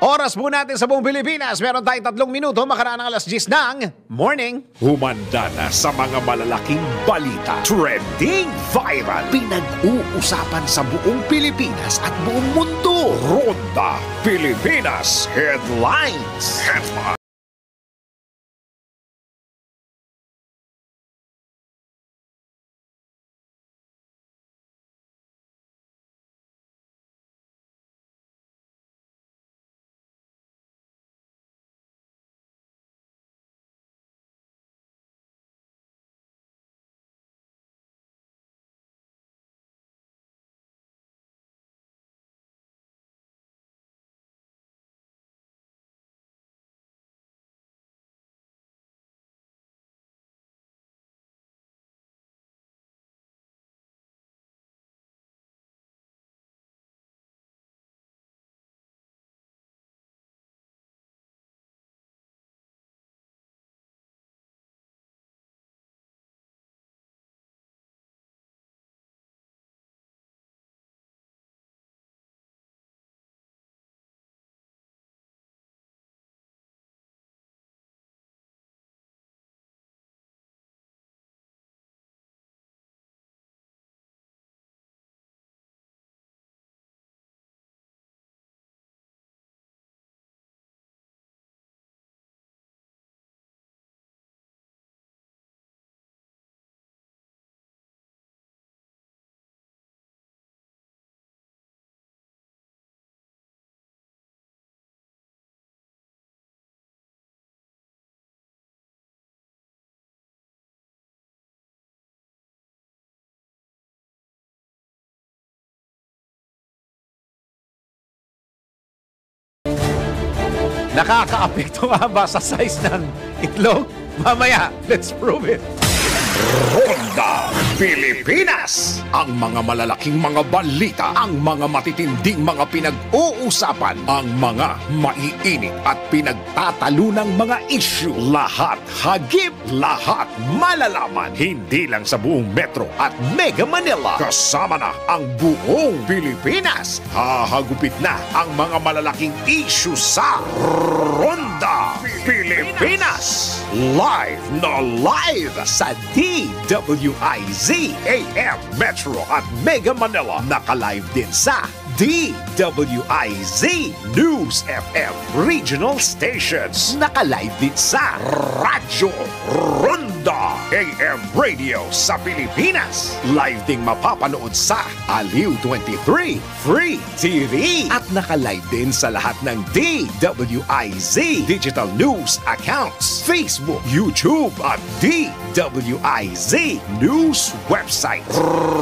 Oras po natin sa buong Pilipinas. Meron tayong 3 minuto makaraan ng alas 10 ng morning. Humanda na sa mga malalaking balita. Trending viral. Pinag-uusapan sa buong Pilipinas at buong mundo. Ronda Pilipinas Headlines. Nakakaapekto nga ba sa size ng itlog? Mamaya, let's prove it. Ronda Pilipinas. Ang mga malalaking mga balita, ang mga matitinding mga pinag-uusapan, ang mga maiinit at pinagtatalunang mga issue. Lahat hagip, lahat malalaman. Hindi lang sa buong Metro at Mega Manila. Kasama na ang buong Pilipinas. Hahagupit na ang mga malalaking issue sa Ronda Pilipinas. Live na live sa DWIZ AM Metro at Mega Manila. Naka-live din sa DWIZ News FM Regional Stations. Naka-live din sa Radyo Ronda AM Radio sa Pilipinas. Live ding mapapanood sa Aliw 23 Free TV. At naka-live din sa lahat ng DWIZ Digital News accounts, Facebook, YouTube at DWIZ News website.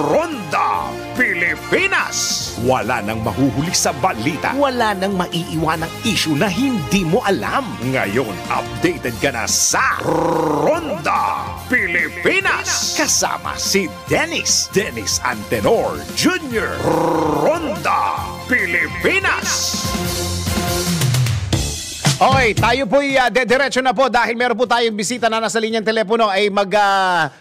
Ronda Pilipinas. Wala nang mahuhuli sa balita. Wala nang maiiwanang issue na hindi mo alam. Ngayon, updated ka na sa Ronda Pilipinas. Kasama si Dennis Antenor Jr. Ronda Pilipinas. Okay, tayo po'y dediretso na po dahil meron po tayong bisita na nasa linyang telepono ay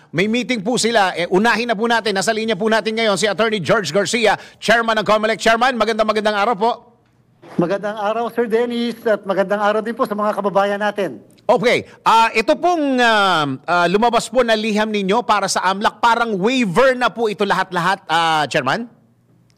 may meeting po sila. Unahin na po natin, nasa linya po natin ngayon si Attorney George Garcia, Chairman ng COMELEC. Chairman, magandang araw po. Magandang araw, Sir Dennis, at magandang araw din po sa mga kababayan natin. Okay, ito pong lumabas po na liham ninyo para sa AMLAC, parang waiver na po ito lahat-lahat, Chairman?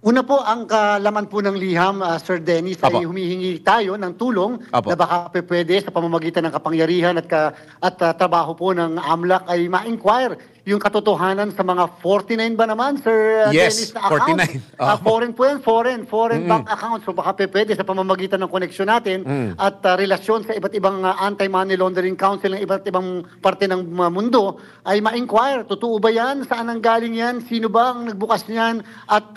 Una po, ang kalaman po ng liham, Sir Dennis, Apo. ay humihingi tayo ng tulong Apo. na baka pwede sa pamamagitan ng kapangyarihan at trabaho po ng AMLAC ay ma-inquire yung katotohanan sa mga 49 ba naman, Sir Yes, Dennis, na accounts. 49. Foreign po yan, foreign bank accounts. So baka pwede sa pamamagitan ng koneksyon natin at relasyon sa iba't ibang Anti-Money Laundering Council ng iba't ibang parte ng mundo ay ma-inquire. Totoo ba yan? Saan ang galing yan? Sino ba ang nagbukas niyan? At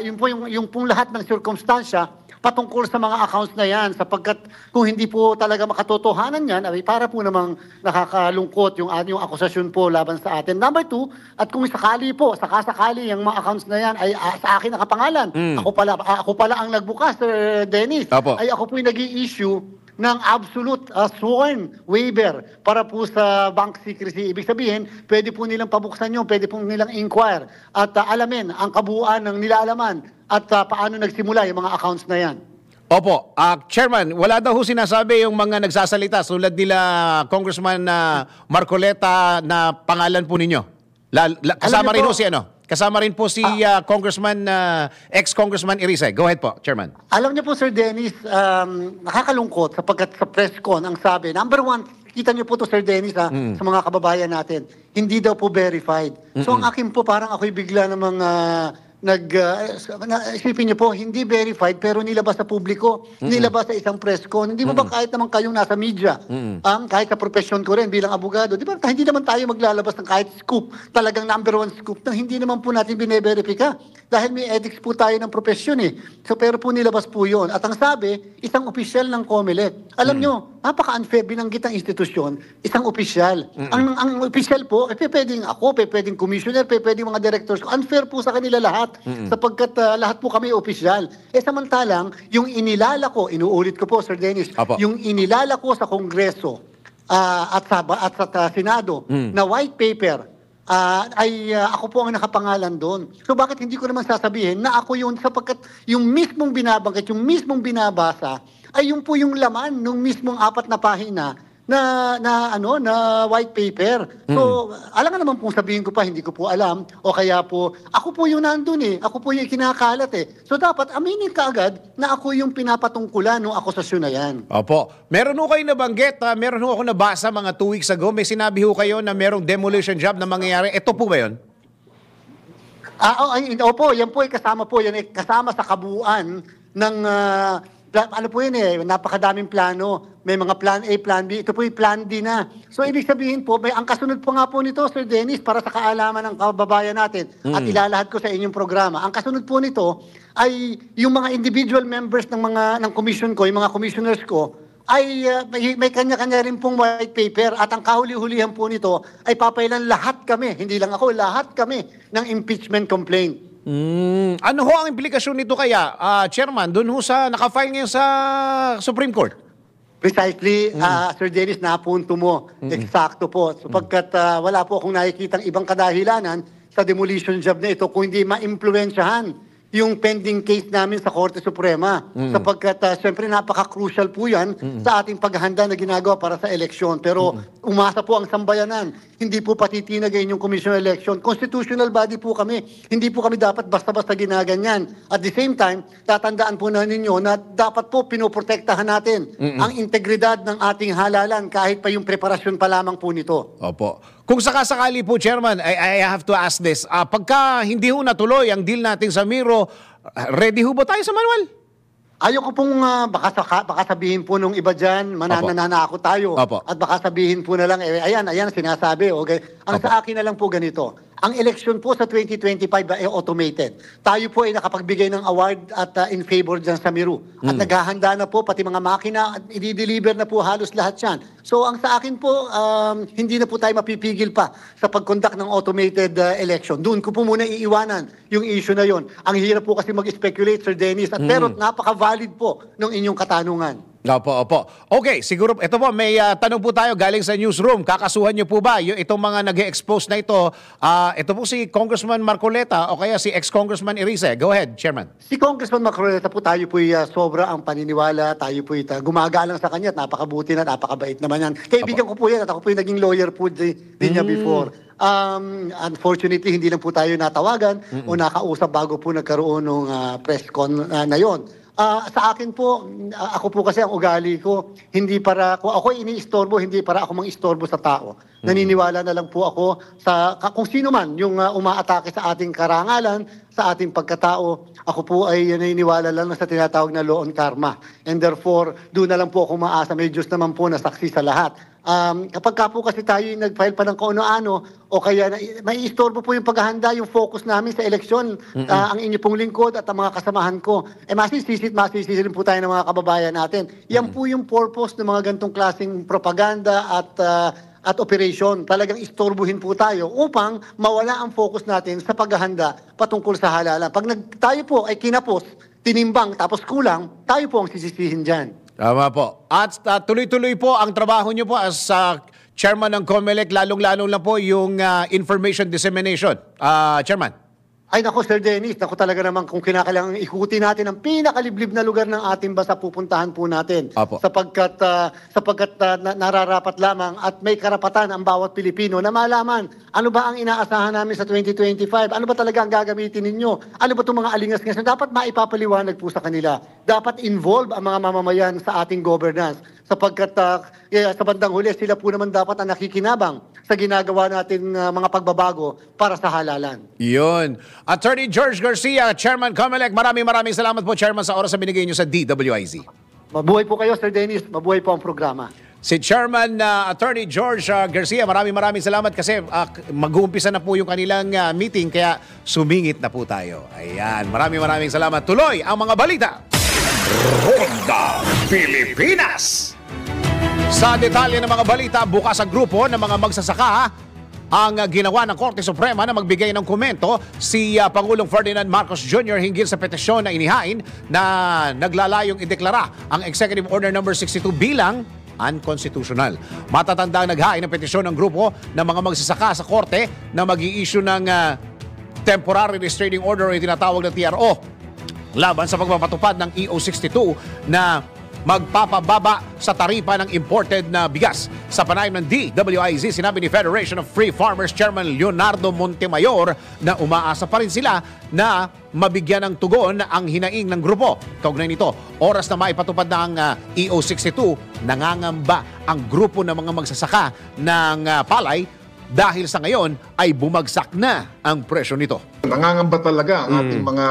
yun po yung pong lahat ng circumstansya patungkol sa mga accounts na yan, sapagkat kung hindi po talaga makatotohanan yan, ay para po namang nakakalungkot yung akusasyon po laban sa atin. Number 2, at kung sakasakali yung mga accounts na yan ay sa akin nakapangalan. Ako pala ang nagbukas, Sir Dennis. Apo. Ay ako po yung nag-i-issue ng absolute sworn waiver para po sa bank secrecy. Ibig sabihin, pwede po nilang pabuksan yun, pwede po nilang inquire at alamin ang kabuuan ng nilalaman at paano nagsimula yung mga accounts na yan. Opo, Chairman, wala daw ho sinasabi yung mga nagsasalita tulad nila Congressman Marcoleta na pangalan po ninyo. Kasama rin po si Kasama rin po si Congressman ex-Congressman Irise. Go ahead po, Chairman. Alam niyo po, Sir Dennis, nakakalungkot sapagkat sa press con ang sabi, number one, kita niyo po to, Sir Dennis, sa mga kababayan natin, hindi daw po verified. So ang akin po, parang ako'y bigla namang isipin niyo po, hindi verified pero nilabas sa publiko, nilabas sa isang press con. Hindi mo ba kahit naman kayong nasa media, kahit sa profession ko rin bilang abogado, di ba hindi naman tayo maglalabas ng kahit scoop, talagang number one scoop na hindi naman po natin bine-verify dahil may ethics po tayo ng profession eh. So pero po nilabas po yun. At ang sabi, isang opisyal ng COMELEC. Alam nyo, napaka-unfair binanggit ang institusyon, isang opisyal. Ang opisyal po, pwedeng ako, pwedeng commissioner, pwedeng mga directors ko. Unfair po sa kanila lahat. Sapagkat lahat po kami opisyal. Samantalang, yung inilala ko, inuulit ko po, Sir Dennis, yung inilala ko sa Kongreso at sa Senado na white paper, ako po ang nakapangalan doon. So bakit hindi ko naman sasabihin na ako yun sapagkat yung mismong binabanggit, yung mismong binabasa, ay yung po yung laman ng mismong 4 na pahina na white paper. So, alam nga naman pong sabihin ko pa, hindi ko po alam, o kaya po, ako po yung nandun eh, ako po yung kinakalat eh. So, dapat aminin ka agad na ako yung pinapatungkulan ng akusasyon na yan. Opo. Meron ho kayo nabanggit, meron ho ako nabasa mga 2 weeks ago, may sinabi ho kayo na merong demolition job na mangyayari. Ito po ba yun? Opo, yan po ay kasama po, yan ay kasama sa kabuuan ng ano po yun napakadaming plano. May mga plan A, plan B. Ito po yung plan D na. So, ibig sabihin po, ang kasunod po nga po nito, Sir Dennis, para sa kaalaman ng kababayan natin at ilalahad ko sa inyong programa. Ang kasunod po nito ay yung mga individual members ng commission ko, yung mga commissioners ko, ay may kanya-kanya rin pong white paper at ang kahuli-hulihan po nito ay papailan lahat kami, hindi lang ako, lahat kami ng impeachment complaint. Ano ho ang implikasyon nito kaya, Chairman, dun ho sa nakafile ngayon sa Supreme Court? Precisely, Sir Dennis, napunto mo. Eksakto po. Sapagkat wala po akong nakikitang ibang kadahilanan sa demolition job na ito kung hindi ma-impluensyahan yung pending case namin sa Korte Suprema. Sapagkat siyempre napaka-crucial po yan sa ating paghahanda na ginagawa para sa eleksyon. Pero umasa po ang sambayanan. Hindi po patitinagay yung Commission on Election. Constitutional body po kami. Hindi po kami dapat basta-basta ginaganyan. At the same time, tatandaan po na ninyo na dapat po pinoprotektahan natin ang integridad ng ating halalan kahit pa yung preparasyon pa lamang po nito. Opo. Kung sakasakali po, Chairman, I have to ask this. Pagka hindi ho natuloy ang deal natin sa Miro, ready ho ba tayo sa manual? Ayoko pong baka sabihin po nung iba dyan, mananana ako tayo. Opo. At baka sabihin po na lang, ayan sinasabi. Okay? Ang sa akin na lang po ganito. Ang election po sa 2025 ay automated. Tayo po ay nakapagbigay ng award at in favor dyan sa Miru. At naghahanda na po, pati mga makina, at i-deliver na po halos lahat yan. So ang sa akin po, hindi na po tayo mapipigil pa sa pag-conduct ng automated election. Doon ko po muna iiwanan yung issue na yon. Ang hirap po kasi mag-speculate, Sir Dennis, at pero napaka-valid po ng inyong katanungan. Opo. Okay, siguro, ito po, may tanong po tayo galing sa newsroom. Kakasuhan niyo po ba itong mga nag-expose na ito? Ito po si Congressman Marcoleta o kaya si ex-Congressman Irise. Go ahead, Chairman. Si Congressman Marcoleta po, tayo po'y sobra ang paniniwala. Tayo po'y gumagalang sa kanya at napakabuti na, napakabait naman yan. Kaibigan ko po yan at ako po'y naging lawyer po din niya before. Unfortunately, hindi lang po tayo natawagan o nakausap bago po nagkaroon ng press con na yon. Sa akin po, ako po kasi ang ugali ko, hindi para, kung ako iniistorbo, hindi para ako mang-istorbo sa tao. Naniniwala na lang po ako sa kung sino man yung umaatake sa ating karangalan, sa ating pagkatao. Ako po ay naniniwala lang sa tinatawag na law on karma. And therefore, doon na lang po ako maasa. May Diyos naman po na saksi sa lahat. Kapag ka po kasi tayo yung nag-file pa ng kung-ano-ano o kaya may istorbo po yung paghahanda, yung focus namin sa eleksyon, ang inyo pong lingkod at ang mga kasamahan ko, masisisit rin po tayo ng mga kababayan natin. Yan po yung purpose ng mga gantong klaseng propaganda at operation. Talagang istorbuhin po tayo upang mawala ang focus natin sa paghahanda patungkol sa halalan. Pag tayo po ay kinapos, tinimbang, tapos kulang, tayo po ang sisisihin dyan. Tama po. At tuloy-tuloy po ang trabaho niyo po as Chairman ng COMELEC, lalong-lalong lang po yung information dissemination. Chairman. Ay nako Sir Dennis, nako talaga naman kung kinakailangan ikuti natin ang pinakaliblib na lugar ng ating bansa, pupuntahan po natin. Apo. Sapagkat nararapat lamang at may karapatan ang bawat Pilipino na malaman ano ba ang inaasahan namin sa 2025, ano ba talaga ang gagamitin ninyo, ano ba itong mga alingas-ngas na dapat maipapaliwanag po sa kanila. Dapat involve ang mga mamamayan sa ating governance. Sapagkat sa bandang huli, sila po naman dapat ang nakikinabang sa ginagawa nating mga pagbabago para sa halalan. Yun. Attorney George Garcia, Chairman COMELEC, maraming salamat po, Chairman, sa oras na binigay niyo sa DWIZ. Mabuhay po kayo, Sir Dennis. Mabuhay po ang programa. Si Chairman Attorney George Garcia, maraming salamat kasi mag-uumpisa na po yung kanilang meeting kaya sumingit na po tayo. Ayan, maraming salamat. Tuloy ang mga balita. Ronda Pilipinas. Sa detalye ng mga balita, bukas ang grupo ng mga magsasaka ang ginawa ng Korte Suprema na magbigay ng komento si Pangulong Ferdinand Marcos Jr. hinggil sa petisyon na inihain na naglalayong ideklara ang Executive Order No. 62 bilang unconstitutional. Matatandang naghain ng petisyon ng grupo ng mga magsasaka sa Korte na mag-i-issue ng Temporary Restraining Order o yung tinatawag na TRO laban sa pagpapatupad ng EO62 na magpapababa sa taripa ng imported na bigas. Sa panayam ng DWIZ, sinabi ni Federation of Free Farmers Chairman Leonardo Montemayor na umaasa pa rin sila na mabigyan ng tugon ang hinaing ng grupo. Kaugnay nito, oras na maipatupad na ang EO62, nangangamba ang grupo ng mga magsasaka ng palay dahil sa ngayon ay bumagsak na ang presyo nito. Nangangamba talaga ang ating mga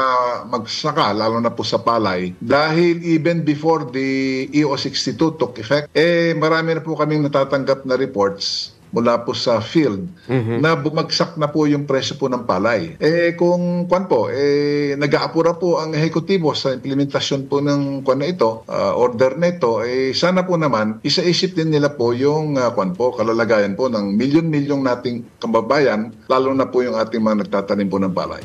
magsaka, lalo na po sa palay, dahil even before the EO62 took effect, marami na po kaming natatanggap na reports mula po sa field na bumagsak na po yung presyo po ng palay. Kung nag-aapura po ang ehekutibo sa implementasyon po ng order nito, sana po naman isaisip din nila po yung kalalagayan po ng milyon-milyong nating kababayan, lalo na po yung ating mga nagtatanim po ng palay.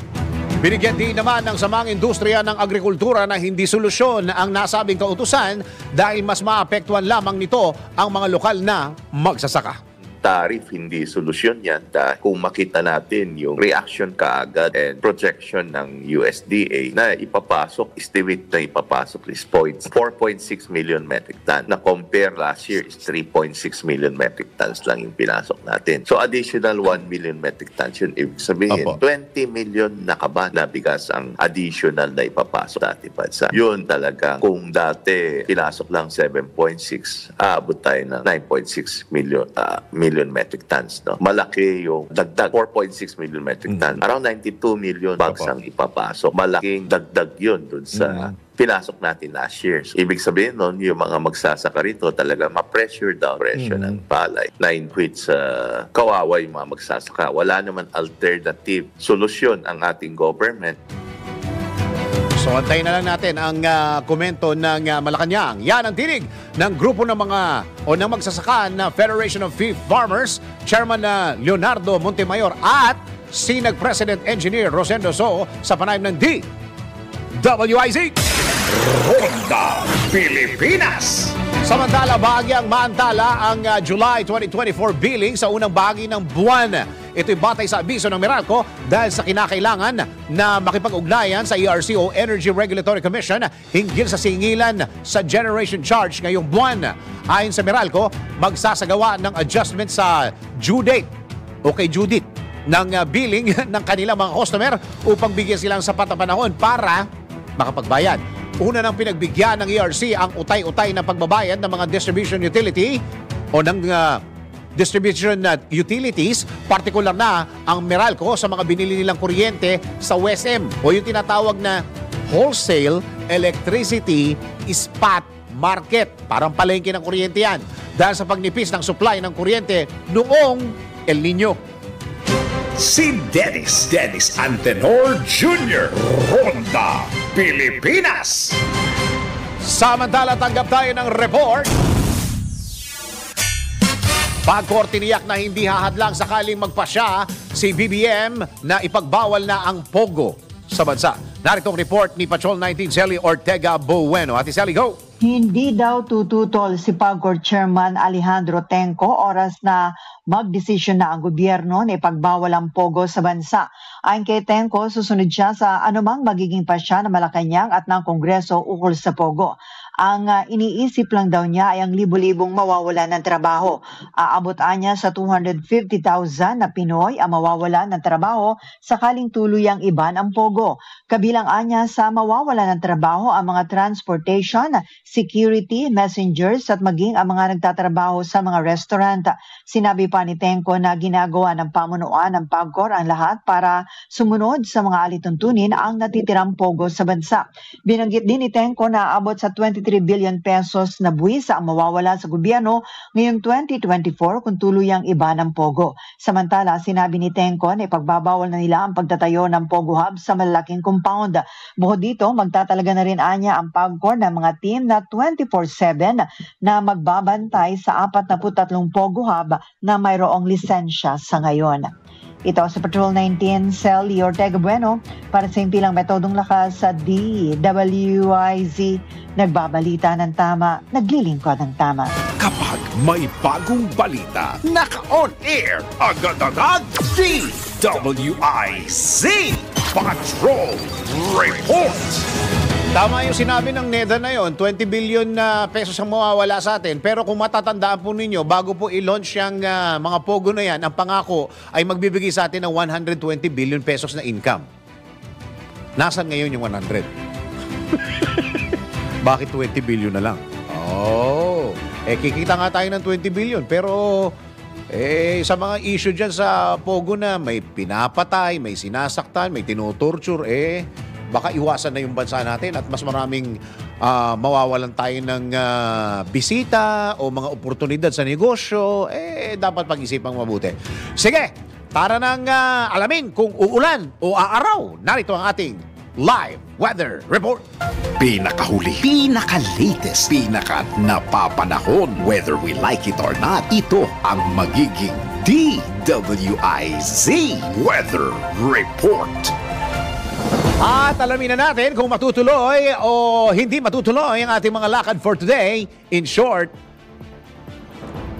Binigyan din naman ng samang industriya ng agrikultura na hindi solusyon ang nasabing kautusan dahil mas maapektuhan lamang nito ang mga lokal na magsasaka. Tariff, hindi solusyon yan. Kung makita natin yung reaction kaagad and projection ng USDA na ipapasok, estimate na ipapasok is 4.6 million metric ton. Na compare last year is 3.6 million metric tons lang yung pinasok natin. So additional 1 million metric tons yun. Ibig sabihin, 20 million nakaba na bigas ang additional na ipapasok dati bansa. Yun talaga. Kung dati pinasok lang 7.6, aabot tayo ng 9.6 million metric tons. No? Malaki yung dagdag, 4.6 million metric tons. Around 92 million bags ang ipapasok. Malaking dagdag yun dun sa pinasok natin last year. So, ibig sabihin nun, yung mga magsasaka rito talaga ma-pressure down presyo ng palay. Na in which kawawa yung mga magsasaka. Wala naman alternative solusyon ang ating government. So antayin na lang natin ang komento ng Malacanang. Yan ang tinig ng grupo ng mga o ng magsasaka na Federation of Free Farmers, Chairman Leonardo Montemayor at Sinag President Engineer Rosendo So sa panayam ng DWIZ. Ronda Pilipinas. Samantala, bahagyang maantala ang July 2024 billing sa unang bahagi ng buwan. Ito'y batay sa abiso ng Meralco dahil sa kinakailangan na makipag-ugnayan sa ERC o Energy Regulatory Commission hinggil sa singilan sa generation charge ngayong buwan. Ayon sa Meralco, magsasagawa ng adjustment sa due date o kay due date ng billing ng kanilang mga customer upang bigyan silang sapat na panahon para makapagbayad. Una nang pinagbigyan ng ERC ang utay-utay na pagbabayad ng mga distribution utility o ng distribution utilities, partikular na ang Meralco sa mga binili nilang kuryente sa WESM o yung tinatawag na Wholesale Electricity Spot Market. Parang palengke ng kuryente yan dahil sa pagnipis ng supply ng kuryente noong El Nino. Si Dennis Antenor Jr. Ronda Pilipinas. Samantala, tanggap tayo ng report. Pagkorte niyak na hindi hahadlang sakaling magpasya si BBM na ipagbawal na ang pogo sa bansa. Narito ang report ni Patrol 19 Sally Ortega Bueno. Ate Sally, go! Hindi daw tututol si PAGCOR Chairman Alejandro Tenco oras na magdesisyon na ang gobyerno na ipagbawal ang pogo sa bansa. Ayon kay Tenco, susunod siya sa anumang magiging pasya ng Malacanang at ng Kongreso ukol sa pogo. Ang iniisip lang daw niya ay ang libo-libong mawawala ng trabaho. Aabot niya sa 250,000 na Pinoy ang mawawala ng trabaho sakaling tuluyang iban ang pogo. Kabilang anya sa mawawala ng trabaho ang mga transportation, security, messengers at maging ang mga nagtatrabaho sa mga restaurant. Sinabi pa ni Tenco na ginagawa ng pamunuan ng PAGCOR ang lahat para sumunod sa mga alituntunin ang natitirang pogo sa bansa. Binanggit din ni Tenco na abot sa 23 billion pesos na buwis ang mawawala sa gobyerno ngayong 2024 kung tuluyang iba ng pogo. Samantala, sinabi ni Tenco na ipagbabawal na nila ang pagtatayo ng pogo hub sa malalaking compound. Bukod dito, magtatalaga na rin anya ang PAGCOR ng mga team na 24/7 na magbabantay sa 43 pogo hub na mayroong lisensya sa ngayon. Ito sa Patrol 19, Sally Ortega Bueno para sa impilang metodong lakas sa DWIZ. Nagbabalita ng tama, naglilingkod ng tama. Kapag may bagong balita, naka-on air, agad-agad, DWIZ Patrol Report. Tama yung sinabi ng NEDA na yon, 20 billion na pesos ang mawawala sa atin. Pero kung matatandaan po ninyo, bago po i-launch yung mga pogo na yan, ang pangako ay magbibigay sa atin ng 120 billion pesos na income. Nasaan ngayon yung 100? Bakit 20 billion na lang? Kikita nga tayo ng 20 billion. Pero sa mga issue dyan sa pogo na may pinapatay, may sinasaktan, may tinutorture, baka iwasan na yung bansa natin at mas maraming mawawalan tayo ng bisita o mga oportunidad sa negosyo, dapat pag-isipang mabuti. Sige, para nang alamin kung uulan o aaraw, narito ang ating live weather report. Pinakahuli, pinaka-latest, pinaka-napapanahon, whether we like it or not, ito ang magiging DWIZ Weather Report. At alamin na natin kung matutuloy o hindi matutuloy ang ating mga lakad for today. In short,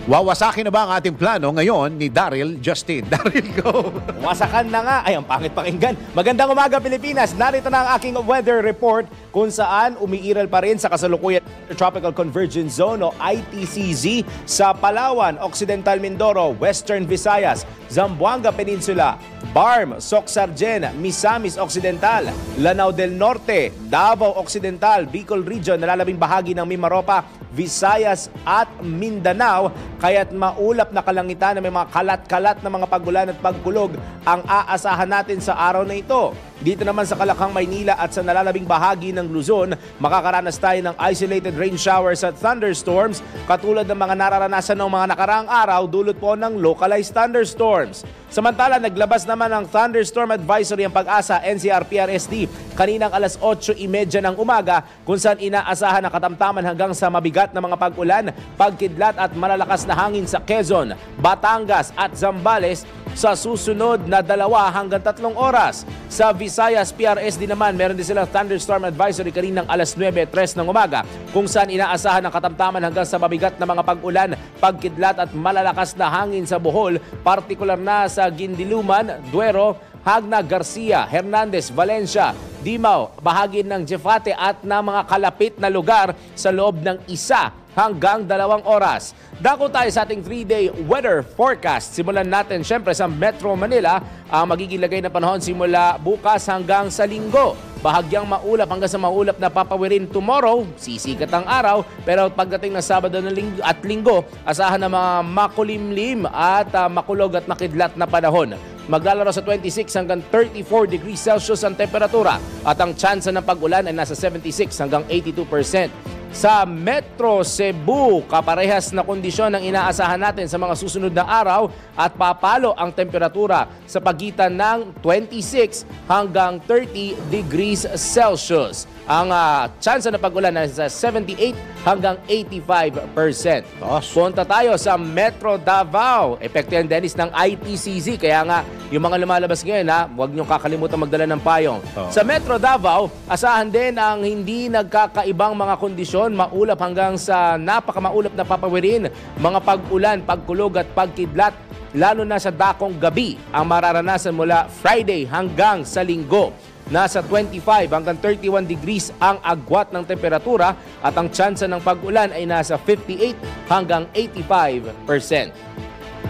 wawasakin na ba ang ating plano ngayon ni Daryl Justin? Daryl, go! Wasakan na nga. Ay, ang pangit pakinggan. Magandang umaga, Pilipinas. Narito na ang aking weather report kung saan umiiral pa rin sa kasalukuyan Tropical Convergence Zone o ITCZ sa Palawan, Occidental Mindoro, Western Visayas, Zamboanga Peninsula, Barm, Soc-Sargen, Misamis Occidental, Lanao del Norte, Davao Occidental, Bicol Region, nalalabing bahagi ng Mimaropa, Visayas at Mindanao, kaya't maulap na kalangitan na may mga kalat-kalat na mga pagulan at pagkulog ang aasahan natin sa araw na ito. Dito naman sa Kalakang, Maynila at sa nalalabing bahagi ng Luzon, makakaranas tayo ng isolated rain showers at thunderstorms katulad ng mga nararanasan ng mga nakaraang araw dulot po ng localized thunderstorms. Samantala, naglabas naman ng thunderstorm advisory ang Pag-asa NCR-PRSD kaninang alas 8:30 ng umaga kung saan inaasahan na katamtaman hanggang sa mabigat na mga pag-ulan, pagkidlat at malalakas na hangin sa Quezon, Batangas at Zambales sa susunod na 2 hanggang 3 oras. Sa Visayas PRSD naman, meron din silang thunderstorm advisory kaninang alas 9:03 ng umaga kung saan inaasahan ng katamtaman hanggang sa mabigat na mga pag-ulan, pagkidlat at malalakas na hangin sa Bohol, partikular na sa Guindiluman, Duero, Hagna, Garcia, Hernandez, Valencia, Dimao, bahagi ng Jefate at na mga kalapit na lugar sa loob ng 1 hanggang 2 oras. Dako tayo sa ating 3-day weather forecast. Simulan natin syempre sa Metro Manila. Ang magiging lagay ng panahon simula bukas hanggang sa Linggo. Bahagyang maulap hanggang sa maulap na papawirin tomorrow. Sisikat ang araw. Pero pagdating ng Sabado at Linggo, asahan na mga makulimlim at makulog at makidlat na panahon. Maglalaro sa 26 hanggang 34 degrees Celsius ang temperatura at ang tsansa ng pag-ulan ay nasa 76 hanggang 82%. Sa Metro Cebu, kaparehas na kondisyon ang inaasahan natin sa mga susunod na araw at papalo ang temperatura sa pagitan ng 26 hanggang 30 degrees Celsius. Ang tsansa na pag-ulan ay sa 78 hanggang 85%. Punta tayo sa Metro Davao. Epekto yan, Dennis, ng ITCZ. Kaya nga, yung mga lumalabas ngayon, huwag niyong kakalimutan magdala ng payong. Sa Metro Davao, asahan din ang hindi nagkakaibang mga kondisyon, maulap hanggang sa napakamaulap na papawirin, mga pag-ulan, pagkulog at pagkidlat, lalo na sa dakong gabi ang mararanasan mula Friday hanggang sa Linggo. Nasa 25 hanggang 31 degrees ang agwat ng temperatura at ang tsansa ng pag-ulan ay nasa 58 hanggang 85%.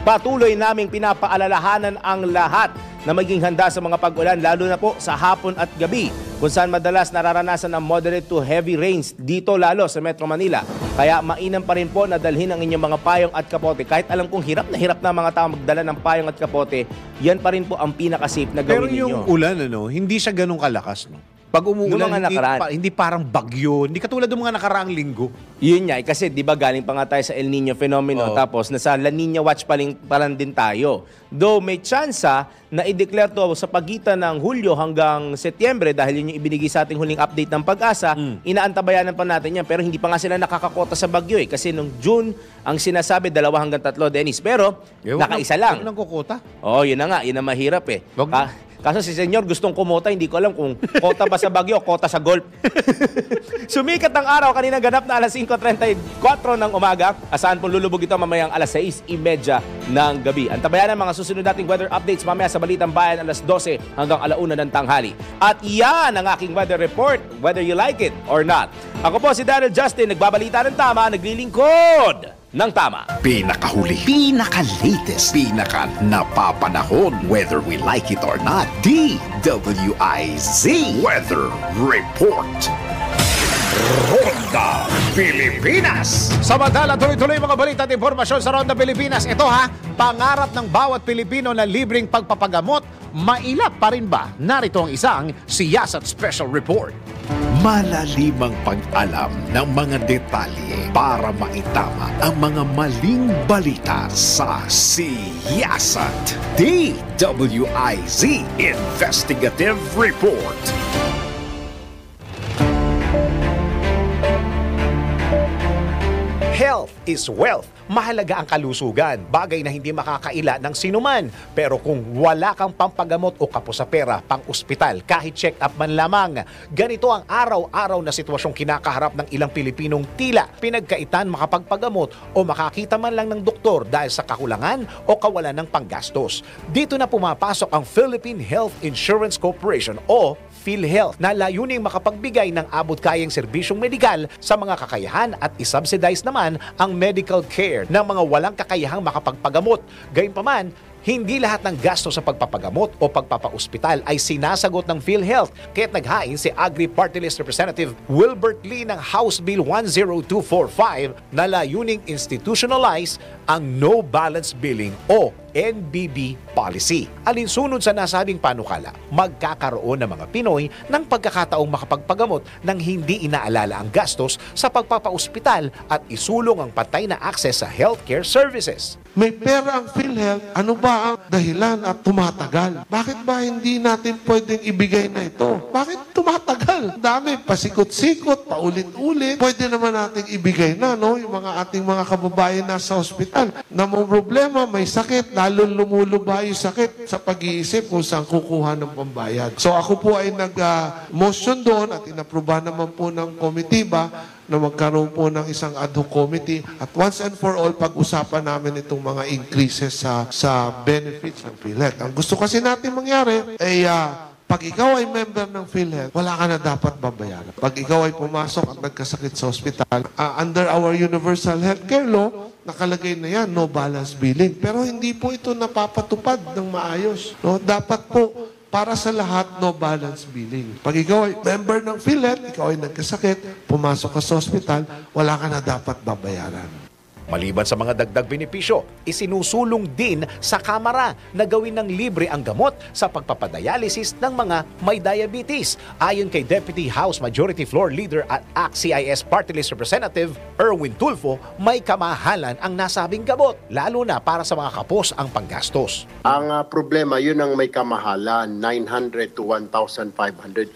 Patuloy naming pinapaalalahanan ang lahat na maging handa sa mga pag-ulan, lalo na po sa hapon at gabi, kung saan madalas nararanasan ang moderate to heavy rains dito lalo sa Metro Manila. Kaya mainam pa rin po na dalhin ang inyong mga payong at kapote. Kahit alam kong hirap na mga tao magdala ng payong at kapote, yan pa rin po ang pinaka-safe na gawin ninyo. Pero yung ulan, hindi siya ganun kalakas, no? Pag umuulan, hindi parang bagyo, hindi katulad ng mga nakaraang linggo. Yun nga, kasi di ba galing pa nga tayo sa El Nino phenomenon, tapos nasa La Nina watch pa lang din tayo. Though may tsansa na i-declare to sa pagitan ng Hulyo hanggang Setyembre dahil yun yung ibinigay sa ating huling update ng Pag-asa, inaantabayanan pa natin yan. Pero hindi pa nga sila nakakakota sa bagyo kasi nung June, ang sinasabi 2 hanggang 3, Dennis. Pero nakaisa lang. Huwag nang kukota. Yun na nga, yun ang mahirap Kaso si Senyor gustong kumota, hindi ko alam kung kota ba sa bagyo o kota sa golf. Sumikat ang araw kanina ganap na alas 5:34 ng umaga. Asahan pong lulubog ito mamayang alas 6:30 ng gabi. Antabayan ang mga susunod nating weather updates mamaya sa Balitang Bayan alas 12 hanggang 1:00 ng tanghali. At yan ang aking weather report, whether you like it or not. Ako po si Daryl Justin, nagbabalita ng tama, naglilingkod ng tama. Pinakahuli, pinaka-latest, pinaka-napapanahon, whether we like it or not, DWIZ Weather Report. Ronda Pilipinas. Samantala, tuloy-tuloy mga balita at impormasyon sa Ronda Pilipinas. Ito pangarap ng bawat Pilipino na libreng pagpapagamot, mailap pa rin ba? Narito ang isang Siyasat Special Report. Malalimang pag-alam ng mga detalye para maitama ang mga maling balita sa Siyasat. DWIZ Investigative Report. Health is wealth. Mahalaga ang kalusugan, bagay na hindi makakaila ng sinuman. Pero kung wala kang pampagamot o kapusapera, pang-ospital, kahit check-up man lamang, ganito ang araw-araw na sitwasyong kinakaharap ng ilang Pilipinong tila pinagkaitan makapagpagamot o makakita man lang ng doktor dahil sa kakulangan o kawalan ng panggastos. Dito na pumapasok ang Philippine Health Insurance Corporation o PhilHealth na layuning makapagbigay ng abot-kayang serbisyong medikal sa mga kakayahan at isubsidize naman ang medical care ng mga walang kakayahang makapagpagamot. Gayunpaman, hindi lahat ng gasto sa pagpapagamot o pagpapaospital ay sinasagot ng PhilHealth. Kaya't naghain si Agri Party List Representative Wilbert Lee ng House Bill 10245 na layuning institutionalize ang No Balance Billing o NBB policy. Alinsunod sa nasabing panukala, magkakaroon ng mga Pinoy ng pagkakataong makapagpagamot nang hindi inaalala ang gastos sa pagpapaospital at isulong ang patay na access sa healthcare services. May pera ang PhilHealth, ano ba ang dahilan at tumatagal? Bakit ba hindi natin pwedeng ibigay na ito? Bakit tumatagal? Dami, pasikot-sikot, paulit-ulit. Pwede naman nating ibigay na, no? Yung mga ating mga kababayan nasa ospital na may problema, may sakit, lalo lumuluba yung sakit sa pag-iisip kung saan kukuha ng pambayad. So ako po ay nag-motion doon at inaproba naman po ng committee na magkaroon po ng isang ad hoc committee at once and for all, pag-usapan namin itong mga increases sa benefits ng PhilHealth. Ang gusto kasi natin mangyari ay pag ikaw ay member ng PhilHealth, wala ka na dapat babayaran. Pag ikaw ay pumasok at nagkasakit sa ospital, under our universal healthcare law, nakalagay na yan, no balance billing. Pero hindi po ito napapatupad ng maayos. No? Dapat po, para sa lahat, no balance billing. Pag ikaw ay member ng PhilHealth, ikaw ay nagkasakit, pumasok ka sa ospital, wala ka na dapat babayaran. Maliban sa mga dagdag benepisyo, isinusulong din sa Kamara na gawin ng libre ang gamot sa pagpapadialysis ng mga may diabetes. Ayon kay Deputy House Majority Floor Leader at ACT-CIS Party List Representative Erwin Tulfo, may kamahalan ang nasabing gamot, lalo na para sa mga kapos ang panggastos. Ang problema, yun ang may kamahalan, 900 to 1,500.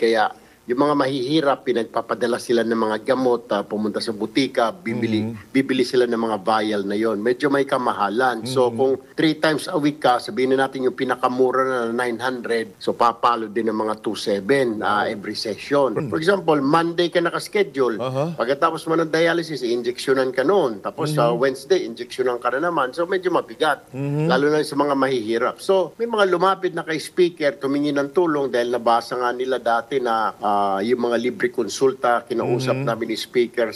Kaya yung mga mahihirap, pinagpapadala sila ng mga gamot, pumunta sa butika, bibili sila ng mga vial na yon. Medyo may kamahalan. So kung 3 times a week ka, sabihin na natin yung pinakamura na 900, so papalo din ng mga 2,700 every session. For example, Monday ka nakaschedule, pagkatapos mo ng dialysis, injeksyonan ka noon. Tapos Wednesday, injeksyonan ka na naman. So medyo mabigat, lalo na sa mga mahihirap. So may mga lumapit na kay speaker, tumingin ng tulong dahil nabasa nga nila dati na yung mga libre konsulta, kinausap namin ni speaker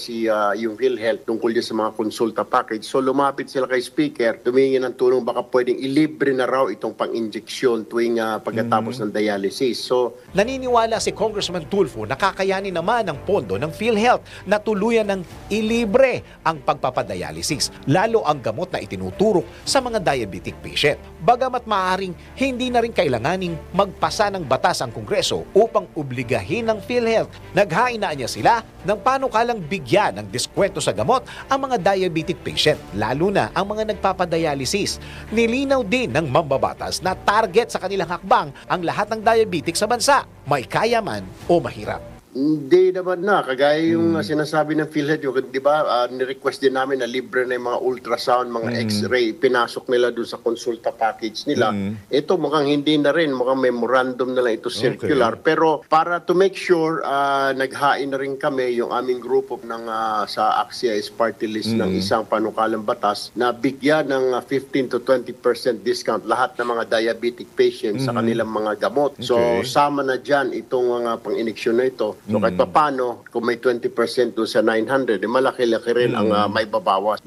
yung PhilHealth tungkol sa mga konsulta package. So lumapit sila kay speaker, tumingin ng tulong baka pwedeng ilibre na raw itong pang-injeksyon tuwing pagkatapos ng dialysis. So naniniwala si Congressman Tulfo na kakayanin naman ng pondo ng PhilHealth na tuluyan ng ilibre ang pagpapadialysis, lalo ang gamot na itinuturok sa mga diabetic patient. Bagamat maaaring hindi na rin kailanganing magpasa ng batas ang Kongreso upang obligahin ng PhilHealth, naghain na niya sila ng panukalang bigyan ng diskwento sa gamot ang mga diabetic patient, lalo na ang mga nagpapadialysis. Nilinaw din ng mambabatas na target sa kanilang hakbang ang lahat ng diabetic sa bansa, may kaya man o mahirap. Hindi naman na. Kagaya yung sinasabi ng PhilHealth, yung, di ba, ni-request din namin na libre na yung mga ultrasound, mga x-ray, pinasok nila doon sa consulta package nila. Ito mukhang hindi na rin, mukhang memorandum na lang ito circular. Pero para to make sure, naghain na rin kami yung aming grupo sa ACT-CIS Party List ng isang panukalang batas na bigyan ng 15 to 20% discount lahat ng mga diabetic patients sa kanilang mga gamot. So, sama na dyan itong mga pang-ineksyon na ito. So kahit paano, kung may 20% doon sa 900, malaki-laki rin ang may babawas.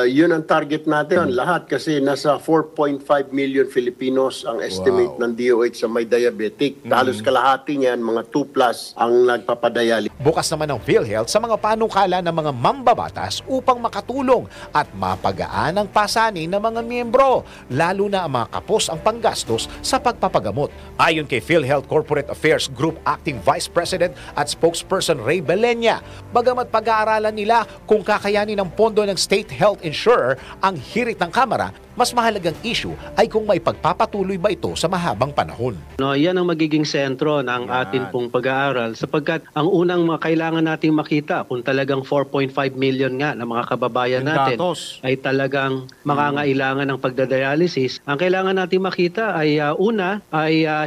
Yun ang target natin. Lahat kasi nasa 4.5 million Filipinos ang estimate ng DOH sa may diabetic. Halos kalahati niyan, mga 2+ ang nagpapadayali. Bukas naman ng PhilHealth sa mga panukala ng mga mambabatas upang makatulong at mapagaan ang pasanin ng mga miyembro, lalo na ang mga kapos ang panggastos sa pagpapagamot. Ayon kay PhilHealth Corporate Affairs Group Acting Vice President at spokesperson Ray Belenya, bagamat pag-aaralan nila kung kakayanin ng pondo ng state health insurer ang hirit ng Kamara, mas mahalagang issue ay kung may pagpapatuloy ba ito sa mahabang panahon. Yan ang magiging sentro ng atin pong pag-aaral sapagkat ang unang kailangan nating makita kung talagang 4.5 million nga ng mga kababayan natin ay talagang makangailangan ng pagdadialysis. Ang kailangan nating makita ay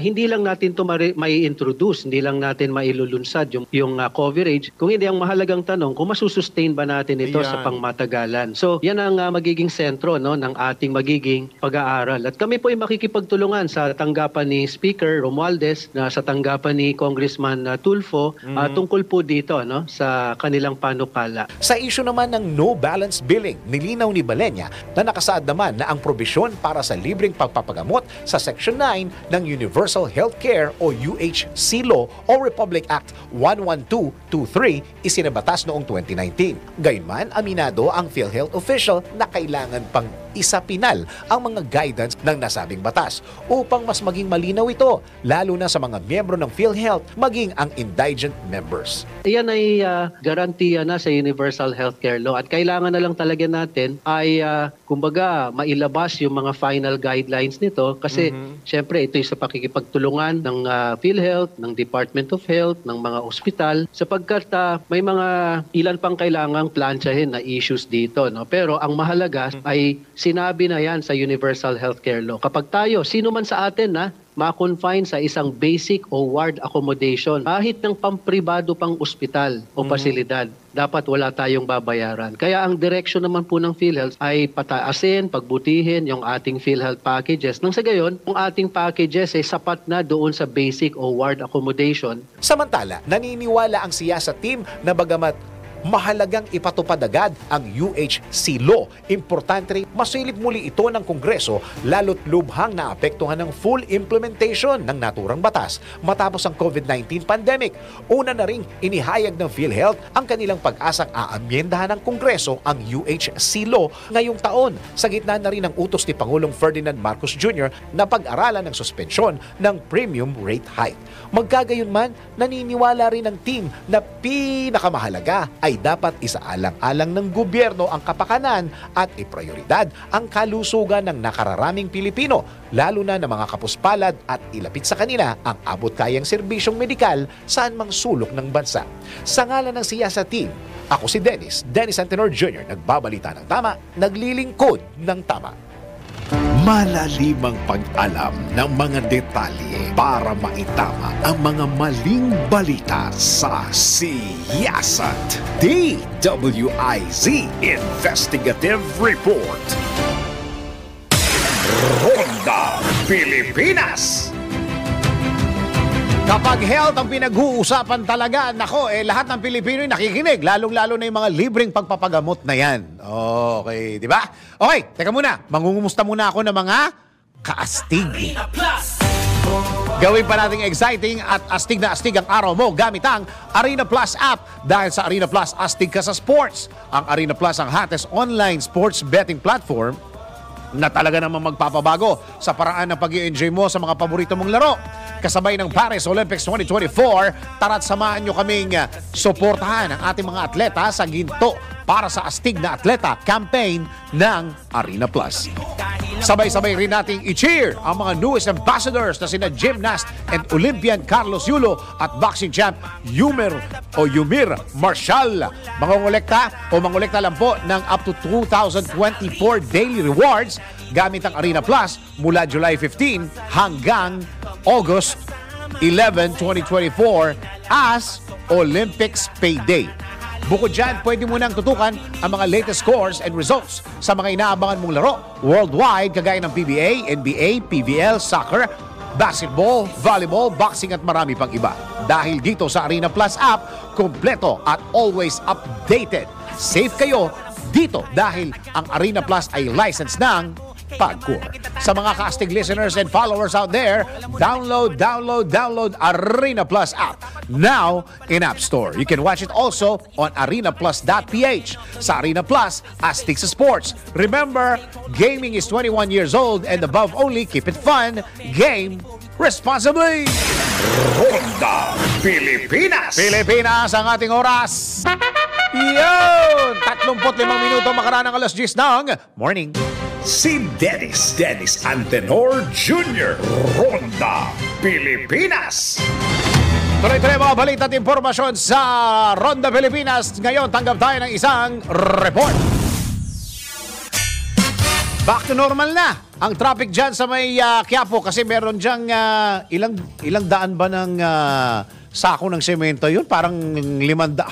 hindi lang natin ito mai-introduce, hindi lang natin mailulunsad yung coverage, kung hindi ang mahalagang tanong kung masusustain ba natin ito sa pangmatagalan. So yan ang magiging sentro ng ating magiging pag-aaral. At kami po ay makikipagtulungan sa tanggapan ni Speaker Romualdez, na sa tanggapan ni Congressman Tulfo tungkol po dito sa kanilang panukala. Sa issue naman ng no balance billing, nilinaw ni Belenya na nakasaad naman na ang probisyon para sa libreng pagpapagamot sa Section 9 ng Universal Healthcare o UHC Law o Republic Act 11223 isinabatas noong 2019. Gayunman, aminado ang PhilHealth official na kailangan pang isapinal ang mga guidance ng nasabing batas upang mas maging malinaw ito, lalo na sa mga miyembro ng PhilHealth maging ang indigent members. Yan ay garantiya na sa Universal Healthcare Law at kailangan na lang talaga natin ay kumbaga mailabas yung mga final guidelines nito kasi syempre ito ay sa pakikipagtulungan ng PhilHealth, ng Department of Health, ng mga ospital sapagkat may mga ilan pang kailangang plansyahin na issues dito. Pero ang mahalaga ay sinabi na yan sa Universal Healthcare Law. Kapag tayo, sino man sa atin ma-confine sa isang basic o ward accommodation, kahit ng pampribado pang ospital o pasilidad, dapat wala tayong babayaran. Kaya ang direksyon naman po ng PhilHealth ay pataasin, pagbutihin yung ating PhilHealth packages. Nang sa gayon, yung ating packages ay sapat na doon sa basic o ward accommodation. Samantala, naniniwala ang siyasa team na bagamat mahalagang ipatupad agad ang UHC Law. Importante rin masilip muli ito ng Kongreso lalo't lubhang naapektuhan ng full implementation ng naturang batas matapos ang COVID-19 pandemic. Una na ring inihayag ng PhilHealth ang kanilang pag-asang aamyendahan ng Kongreso ang UHC Law ngayong taon sa gitna na rin ng utos ni Pangulong Ferdinand Marcos Jr. na pag-aralan ng suspensyon ng premium rate hike. Magkagayon man, naniniwala rin ng team na pinakamahalaga ay dapat isaalang-alang ng gobyerno ang kapakanan at iprioridad ang kalusugan ng nakararaming Pilipino, lalo na ng mga kapuspalad at ilapit sa kanila ang abot-kayang serbisyong medikal saan mang sulok ng bansa. Sa ngalan ng Siyasa Team, ako si Dennis Antenor Jr. Nagbabalita ng tama, naglilingkod ng tama. Malalimang pag-alam ng mga detalye para maitama ang mga maling balita sa Siyasat. DWIZ Investigative Report. Ronda Pilipinas. Kapag health ang pinag-uusapan talaga, nako, lahat ng Pilipino nakikinig, lalong-lalo na yung mga libreng pagpapagamot na yan. Okay, di ba? Okay, teka muna, mangungumusta muna ako ng mga kaastig. Gawin pa nating exciting at astig na astig ang araw mo gamit ang Arena Plus app. Dahil sa Arena Plus, astig ka sa sports. Ang Arena Plus ang hottest online sports betting platform na talaga namang magpapabago sa paraan ng pag-i-enjoy mo sa mga paborito mong laro. Kasabay ng Paris Olympics 2024, tara't samahan nyo kaming suportahan ang ating mga atleta sa ginto para sa astig na atleta campaign ng Arena Plus. Sabay-sabay rin nating i-cheer ang mga newest ambassadors na sina gymnast and Olympian Carlos Yulo at boxing champ Yumir Marshall. Mangolekta lang po ng up to 2024 daily rewards gamit ang Arena Plus mula July 15 hanggang August 11, 2024 as Olympics Payday. Bukod dyan, pwede mo nang tutukan ang mga latest scores and results sa mga inaabangan mong laro worldwide kagaya ng PBA, NBA, PBL, soccer, basketball, volleyball, boxing at marami pang iba. Dahil dito sa Arena Plus app, kompleto at always updated. Safe kayo dito dahil ang Arena Plus ay licensed ng PAGCOR. Sa mga casting listeners and followers out there, download Arena Plus app now in App Store. You can watch it also on arenaplus.ph. Sa Arena Plus, astig sa sports. Remember, gaming is 21 years old and above only, keep it fun. Game responsibly. Ronda Pilipinas. Pilipinas ang ating oras. Yun! 35 minuto makaraan ng alas 10 ng morning. Si Dennis Antenor Jr. Ronda Pilipinas. Tuloy-tuloy mga balita at impormasyon sa Ronda Pilipinas. Ngayon, tanggap tayo ng isang report. Back to normal na ang traffic dyan sa may Quiapo kasi meron dyang ilang daan ba ng sako ng semento yun? Parang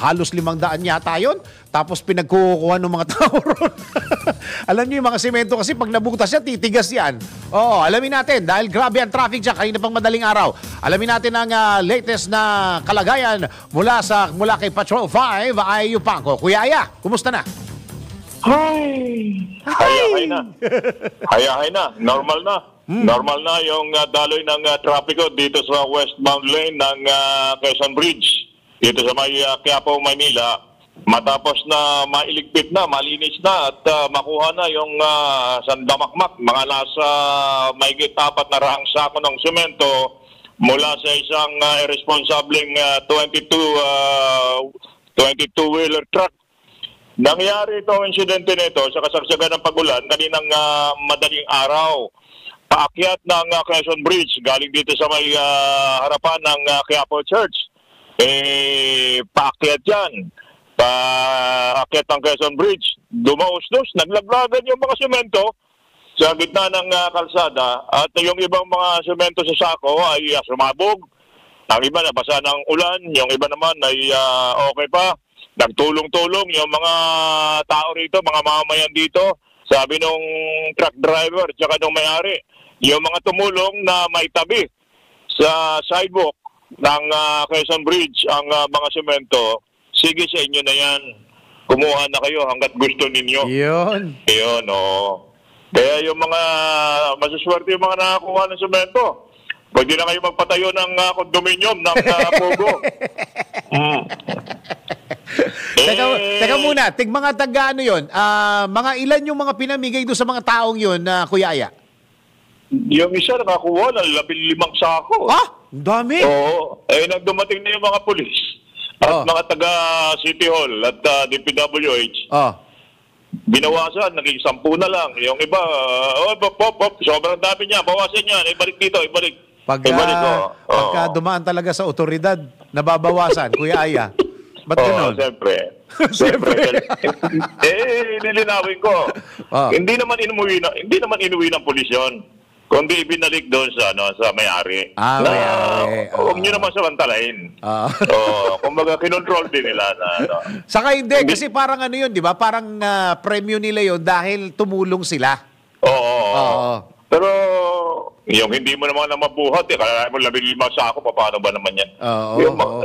halos 500 yata yun. Tapos pinagkukuha ng mga tao ron. Alam niyo yung mga semento kasi pag nabutas yan, titigas yan. Oo, alamin natin dahil grabe ang traffic dyan kanina pang madaling araw. Alamin natin ang latest na kalagayan mula kay Patrol 5 ay Yupanco. Kuya Aya, kumusta na? Hayahay na. Normal na. Normal na yung daloy ng trapiko dito sa westbound lane ng Quezon Bridge. Dito sa may Quiapo, Manila. Matapos na mailigpit na, malinis na at makuha na yung sandamakmak, mga nasa mahigit 400 sako ng semento mula sa isang irresponsibleng 22-wheeler truck. Nangyari itong insidente nito sa kasagsagan ng pagulan kaninang madaling araw. Paakyat ng Quezon Bridge, galing dito sa may harapan ng Quiapo Church. Paakyat yan. Paakyat ng Quezon Bridge, dumausdos, naglaglagan yung mga semento sa gitna ng kalsada at yung ibang mga semento sa sako ay sumabog. Ang iba nabasa ng ulan, yung iba naman ay okay pa. Nagtulong-tulong yung mga tao rito, mga mamamayan dito. Sabi nung truck driver at saka nung may-ari, yung mga tumulong na maitabi sa sidewalk ng Quezon Bridge ang mga semento sige sa inyo na yan. Kumuha na kayo hanggat gusto ninyo. Yun. Yun, oo. Kaya yung mga masuswerte yung mga nakakuha ng semento, pwede na kayo magpatayo ng condominium ng Pogo. Teka muna, mga taga ano yun? Mga ilan yung mga pinamigay doon sa mga taong yun, Kuya Aya? Yung isa nakakuha ng 15 sako. Ang dami. Oo. Nagdumating na yung mga pulis at mga taga City Hall at DPWH. Binawasan, naging 10 na lang. Yung iba, sobrang dami niya, bawasan niya, ibalik dito, ibalik. Pagka dumaan talaga sa otoridad, nababawasan, Kuya Aya. Ba't gano'n? Siyempre. Nilinawin ko. Hindi naman inuwi ng pulis yun. Kundi ibinalik doon sa may-ari. May-ari. Huwag nyo naman samantalahin. Kumbaga, kinontrol din nila. Saka hindi, kasi parang ano yun, di ba? Parang premyo nila yun dahil tumulong sila. Oo. Pero, yung hindi mo naman na mabuhat, kaya mo 15 sako, paano ba naman yan?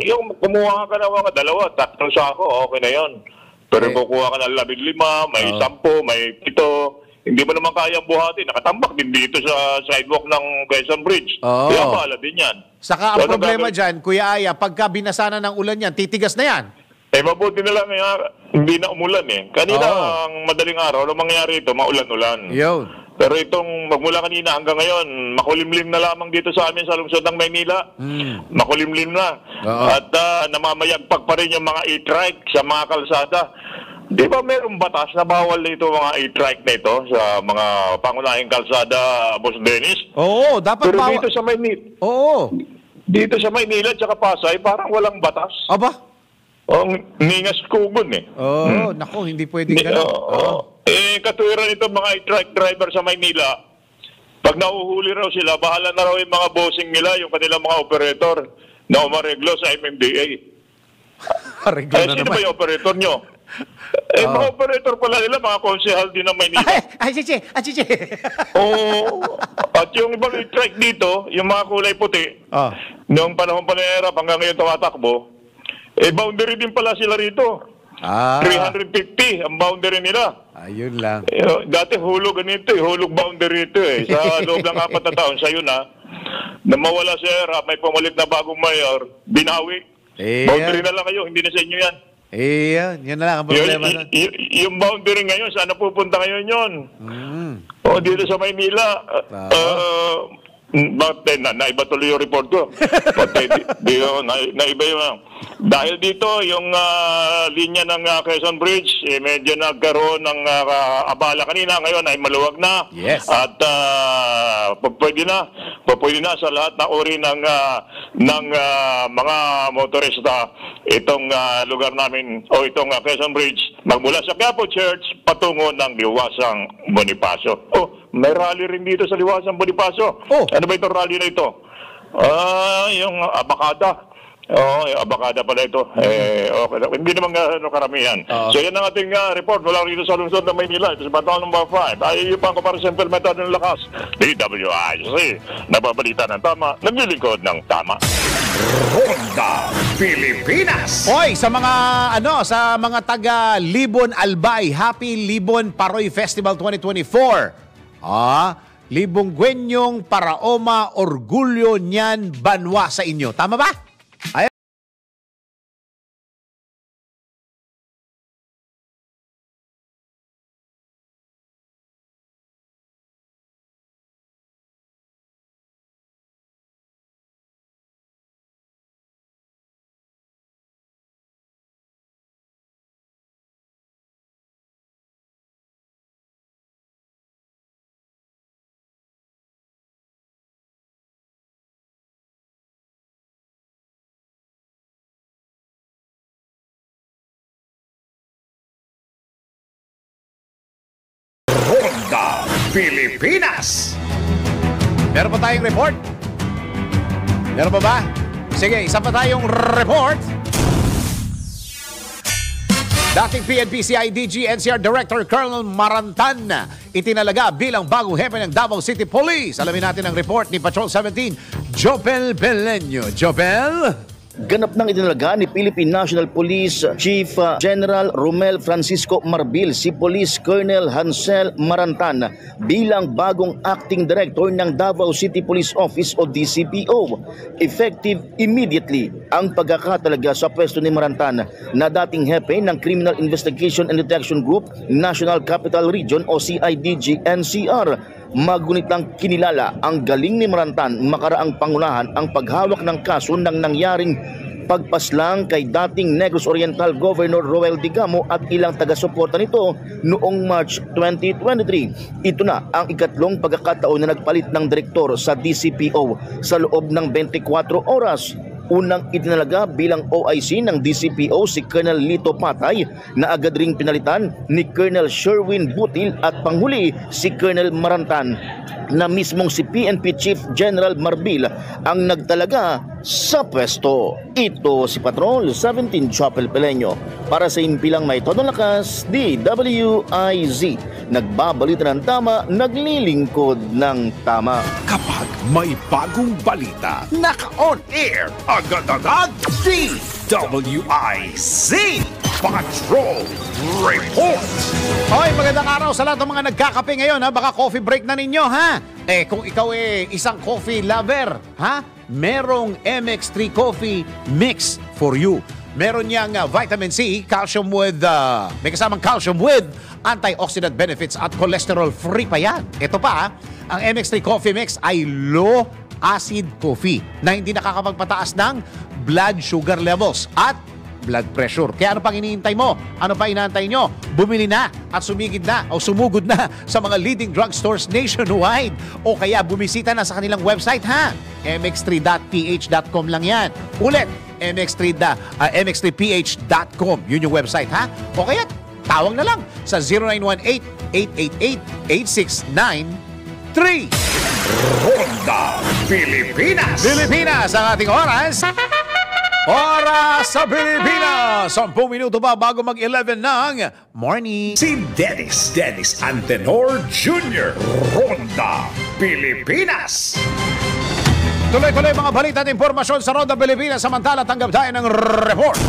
Yung kumuha ka na mga 2, 3 sako, okay na yun. Pero kukuha ka na 15, may 10, may 7, hindi mo naman kayang buhatin. Nakatambak din dito sa sidewalk ng Quezon Bridge. Kaya bahala din yan. Saka ang problema dyan, Kuya Aya, pagka binasa na ng ulan yan, titigas na yan. Mabuti na lang hindi na umulan eh. Kanina ang madaling araw, ano mangyayari ito? Maulan-ulan. Yun. Pero itong magmula kanina hanggang ngayon, makulimlim na lamang dito sa amin sa lungsod ng Maynila. Makulimlim na. At namamayagpag pa rin yung mga e-trike sa mga kalsada. Di ba mayroong batas na bawal dito mga e-trike na ito sa mga pangunahing kalsada, Boss Dennis? Oo, dapat pero bawal. Dito sa Maynila. Oo. Dito sa Maynila at saka Pasay, parang walang batas. Aba? Ningas kugon eh. Naku, hindi pwedeng gano'n. Katuwiran ito mga e-trike driver sa Maynila, pag nauhuli raw sila, bahala na raw yung mga bossing nila, yung kanilang mga operator na umareglo sa MMDA. Sino ba yung operator nyo? Mga operator pala nila, mga konsehal din ng Maynila. Chiche. At yung ibang e-trike dito, yung mga kulay puti, noong panahon pa na era, hanggang ngayon tumatakbo, boundary din pala sila rito. 350 ang boundary nila. Ayun lang. Dati hulog ganito hulog boundary ito Sa loob ng 4 na taon, sa'yo na mawala si ERA, may pumalit na bagong mayor, binawi. Boundary na lang kayo, hindi na sa inyo yan. Yan na lang ang problema nun. Yung boundary ngayon, saan na pupunta ngayon yun? Dito sa Maynila. Bakit naiba tuloy yung report ko? Naiba yung dahil dito yung linya ng Quezon Bridge medyo nagkaroon ng abala kanina, ngayon ay maluwag na. Yes. At pwede na sa lahat na uri ng mga motorista itong lugar namin o itong Quezon Bridge magmula sa Quiapo Church patungo ng Liwasang Bonifacio. May rally rin dito sa Liwasang Bonifacio. Ano ba itong rally na ito? Yung Abacada. Yung Abacada pala ito. Okay. Hindi naman karamihan. So yan ang ating report mula rito sa lungsod ng Maynila. Ito sa Bataan number 5. Ayupan ko para sa implementado ng lakas. DWIC. Nababalita ng tama. Naglilingkod ng tama. Ronda Pilipinas. Hoy, sa mga taga Libon Albay, Happy Libon Paroy Festival 2024. Libong Gwenyong Paraoma Orgulyo Niyan Banwa sa inyo. Tama ba? Ayan. Ronda Pilipinas. Meron pa tayong report? Meron pa ba? Sige, isa pa tayong report. Dating PNP CIDG NCR Director Colonel Marantan itinalaga bilang bagong hepe ng Davao City Police. Alamin natin ang report ni Patrol 17, Jopel Beleño. Jopel? ganap nang itinalaga ni Philippine National Police Chief General Romel Francisco Marbil si Police Colonel Hansel Marantan bilang bagong acting director ng Davao City Police Office o DCPO. Effective immediately ang pagkakatalaga sa pwesto ni Marantan na dating hepe ng Criminal Investigation and Detection Group National Capital Region o CIDG NCR. Magunit lang kinilala ang galing ni Marantan makaraang pangunahan ang paghawak ng kaso ng nangyaring pagpaslang kay dating Negros Oriental Governor Roel Digamo at ilang taga-suporta nito noong March 2023. Ito na ang ikatlong pagkakataon na nagpalit ng direktor sa DCPO sa loob ng 24 oras. Unang itinalaga bilang OIC ng DCPO si Colonel Lito Patay na agad ring pinalitan ni Colonel Sherwin Butil at panghuli si Colonel Marantan na mismong si PNP Chief General Marbil ang nagtalaga sa pwesto. Ito si Patrol 17 Chopel Peleño para sa Impilang May Todong Lakas, DWIZ. Nagbabalita ng tama, naglilingkod ng tama. Kapag may bagong balita, naka-on air, agad-agad, DWIZ Patrol Report. Hoy, magandang araw sa lahat ng mga nagkakape ngayon, ha? Baka coffee break na ninyo, ha? Kung ikaw isang coffee lover, ha? Merong MX3 Coffee Mix for you. Meron niyang vitamin C, calcium with, may kasamang calcium with antioxidant benefits at cholesterol free pa yan. Ito pa, ang MX3 Coffee Mix ay low acid coffee na hindi nakakapagpataas ng blood sugar levels at blood pressure. Kaya ano pang iniintay mo? Ano pa inaantay nyo? Bumili na at sumugod na sa mga leading drugstores nationwide o kaya bumisita na sa kanilang website, ha? mx3.ph.com lang yan. Ulit, mx3ph.com. Yun yung website, ha? O kaya tawag na lang sa 0918-888-8693. Ronda Pilipinas. Pilipinas ang ating oras. Oras sa Pilipinas! 10 minuto pa bago mag-11 ng morning. Si Dennis Antenor Jr. Ronda Pilipinas. Tuloy-tuloy mga balita at impormasyon sa Ronda Pilipinas. Samantala, tanggap tayo ng report.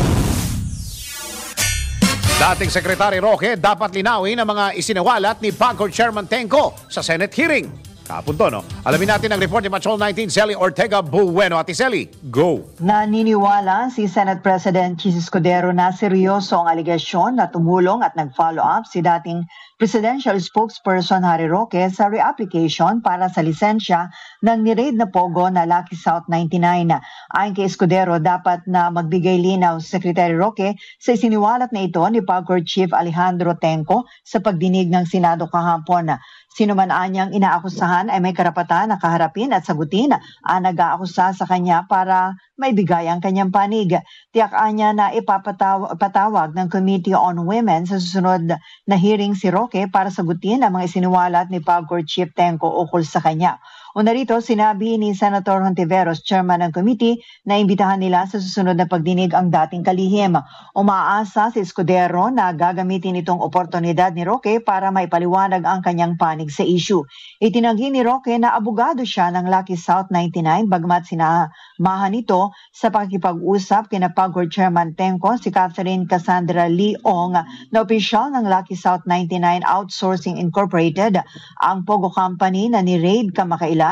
Dating Secretary Roque dapat linawin ang mga isinawalat ni PAGCOR Chairman Tenco sa Senate hearing. Kapunto, no? Alamin natin ang report ni Patrol 19, Sally Ortega Bueno. Ate Sally, go! Naniniwala si Senate President Chis Escudero na seryoso ang aligasyon na tumulong at nag-follow up si dating Presidential Spokesperson Harry Roque sa reapplication para sa lisensya ng ni-raid na Pogo na Lucky South 99. Ayon kay Escudero, dapat na magbigay linaw si Secretary Roque sa isiniwalat na ito ni PAGCOR Chief Alejandro Tenco sa pagdinig ng Senado kahapon. Sino man anyang inaakusahan ay may karapatan na kaharapin at sagutin ang nag-aakusa sa kanya para maibigay ang kanyang panig. Tiyak niya na ipapatawag ng Committee on Women sa susunod na hearing si Roque para sagutin ang mga isiniwalat ni PAGCOR Chief Tenco ukol sa kanya. Una rito, sinabi ni Senator Hontiveros, chairman ng committee, na imbitahan nila sa susunod na pagdinig ang dating kalihim. Umaasa si Escudero na gagamitin itong oportunidad ni Roque para maipaliwanag ang kanyang panig sa issue. Itinanggi ni Roque na abogado siya ng Lucky South 99 bagmat sinamahan nito sa pakikipag-usap kina PAGCOR Chairman Tenco si Catherine Cassandra Leong na opisyal ng Lucky South 99 Outsourcing Incorporated, ang Pogo Company na ni-raid kamakailan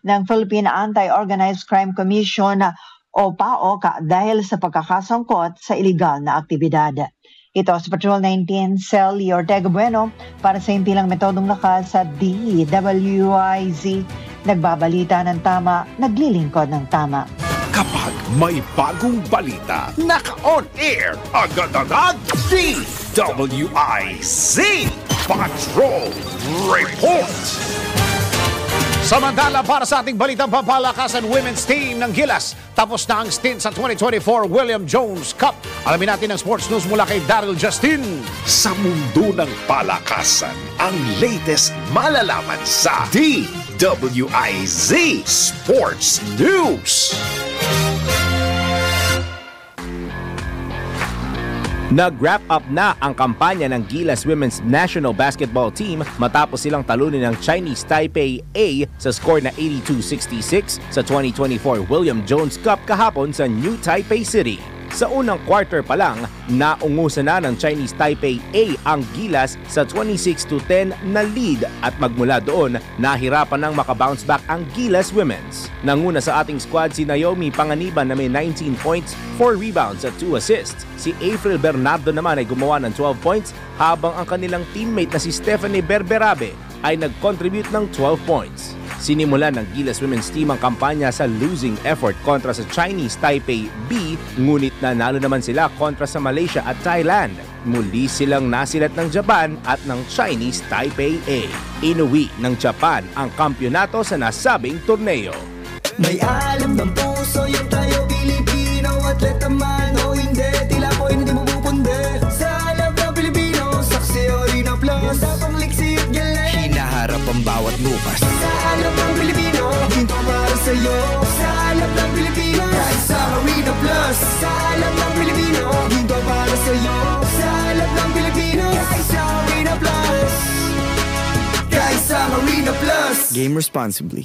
ng Philippine Anti-Organized Crime Commission o PAOK dahil sa pagkakasangkot sa iligal na aktibidad. Ito sa Patrol 19, Sally Ortega Bueno para sa Impilang Metodong Lakas sa DWIZ. Nagbabalita ng tama, naglilingkod ng tama. Kapag may bagong balita, naka-on air, agad-agad, DWIZ Patrol Report. Samantala, para sa ating balitang pampalakasan, women's team ng Gilas tapos na ang stint sa 2024 William Jones Cup. Alamin natin ang sports news mula kay Daryl Justin. Sa mundo ng palakasan, ang latest malalaman sa DWIZ Sports News. Nag-wrap up na ang kampanya ng Gilas Women's National Basketball Team matapos silang talunin ng Chinese Taipei A sa score na 82-66 sa 2024 William Jones Cup kahapon sa New Taipei City. Sa unang quarter pa lang, naungusan na ng Chinese Taipei A ang Gilas sa 26-10 na lead at magmula doon, nahirapan nang makabounce back ang Gilas Women's. Nanguna sa ating squad si Naomi Panganiban na may 19 points, 4 rebounds at 2 assists. Si April Bernardo naman ay gumawa ng 12 points habang ang kanilang teammate na si Stephanie Berberabe ay nag-contribute ng 12 points. Sinimulan ng Gilas Women's Team ang kampanya sa losing effort kontra sa Chinese Taipei B, ngunit nanalo naman sila kontra sa Malaysia at Thailand. Muli silang nasilat ng Japan at ng Chinese Taipei A. Inuwi ng Japan ang kampyonato sa nasabing torneo. May alam ng puso yung tayo Pilipino, atleta man o hindi, tila ko hindi mo pupunde. Sa alam ng Pilipino, saksi o inaplas, tapang liksi at galing, hinaharap ang bawat bukas. Sa alam ng Pilipino, ginto para sa'yo. Sa alam ng Pilipino, kahit sa Marina Plus. Sa alam ng Pilipino, ginto para sa'yo. Sa alam ng Pilipino, kahit sa Marina Plus. Kahit sa Marina Plus. Game responsibly.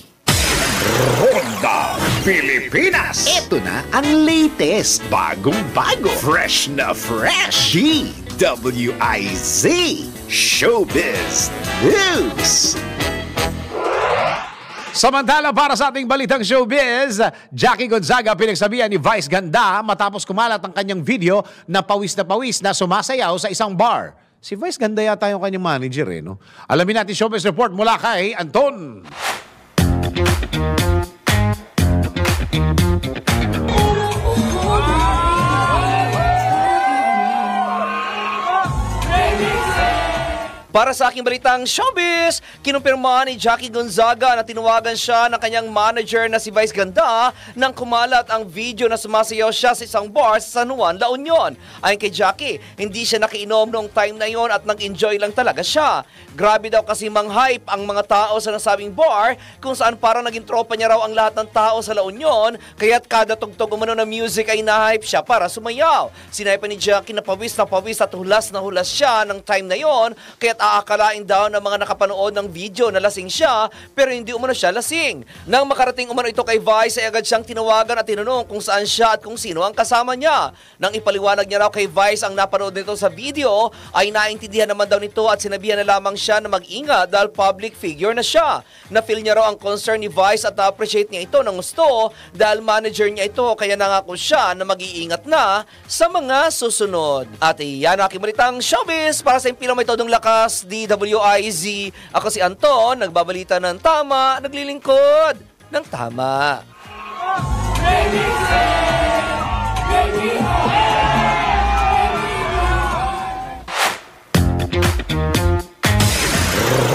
Ronda Pilipinas. Ito na ang latest, bagong-bago, fresh na fresh. DWIZ Showbiz News. Samantala para sa ating balitang showbiz, Jackie Gonzaga pinagsabihan ni Vice Ganda matapos kumalat ang kanyang video na pawis na sumasayaw sa isang bar. Si Vice Ganda yata yung kanyang manager no? Alamin natin showbiz report mula kay Anton. Para sa aking balitang showbiz, kinumpirma ni Jackie Gonzaga na tinawagan siya ng kanyang manager na si Vice Ganda nang kumalat ang video na sumasayaw siya sa isang bar sa San Juan, La Union. Ayon kay Jackie, hindi siya nakiinom noong time na yon at nag-enjoy lang talaga siya. Grabe daw kasi mang-hype ang mga tao sa nasabing bar kung saan parang naging tropa niya raw ang lahat ng tao sa La Union, kaya't kada tugtog umano ng music ay na-hype siya para sumayaw. Sinabi pa ni Jackie na pawis at hulas na hulas siya ng time na yon, kaya't aakalain daw ng mga nakapanood ng video na lasing siya, pero hindi umano siya lasing. Nang makarating umano ito kay Vice ay agad siyang tinawagan at tinanong kung saan siya at kung sino ang kasama niya. Nang ipaliwanag niya raw kay Vice ang napanood nito sa video, ay naintindihan naman daw nito at sinabihan na lamang siya na mag-ingat dahil public figure na siya. Na-feel niya raw ang concern ni Vice at na-appreciate niya ito ng gusto dahil manager niya ito, kaya nangako siya na mag-iingat na sa mga susunod. At iyan ang aking balitang showbiz para sa impilang may todong lakas, DWIZ. Ako si Anton, nagbabalita ng tama, naglilingkod ng tama.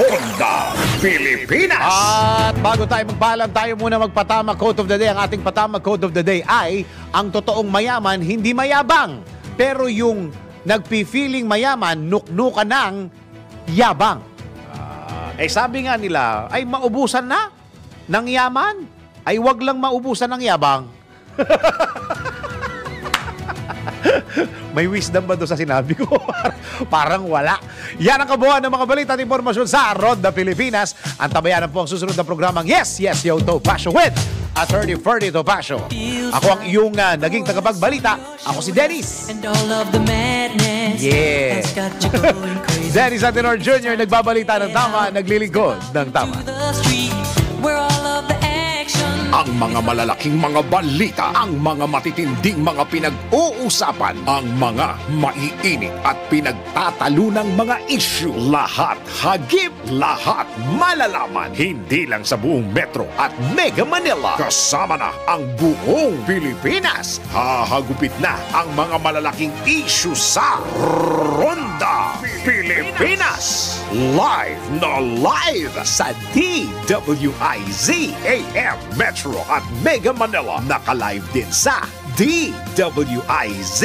Ronda Pilipinas. At bago tayo magpaalam, tayo muna magpatama quote of the day. Ang ating patama quote of the day ay, ang totoong mayaman hindi mayabang, pero yung nagpi-feeling mayaman, nuknukan ng yabang. Sabi nga nila, ay maubusan na ng yaman. Ay wag lang maubusan ng yabang. May wisdom ba doon sa sinabi ko? Parang wala. Yan ang kabuuan ng mga balita at impormasyon sa Ronda Pilipinas. Ang tabayanan po ang susunod na programang Yes, Yes, Yo, Topacio with Attorney Ferdy Topacio. Ako ang iyong naging tagapagbalita. Ako si Dennis. And all of the madness has got you going crazy. Dennis Antenor Jr. nagbabalita ng tama, naglilingkod ng tama. The street where all of the action. Ang mga malalaking mga balita, ang mga matitinding mga pinag-uusapan, ang mga maiinit at pinagtatalunang mga issue. Lahat hagip, lahat malalaman. Hindi lang sa buong Metro at Mega Manila. Kasama na ang buong Pilipinas. Hahagupit na ang mga malalaking issue sa Ronda Pilipinas. Live na live sa DWIZ AM Metro at Mega Manila. Naka-live din sa DWIZ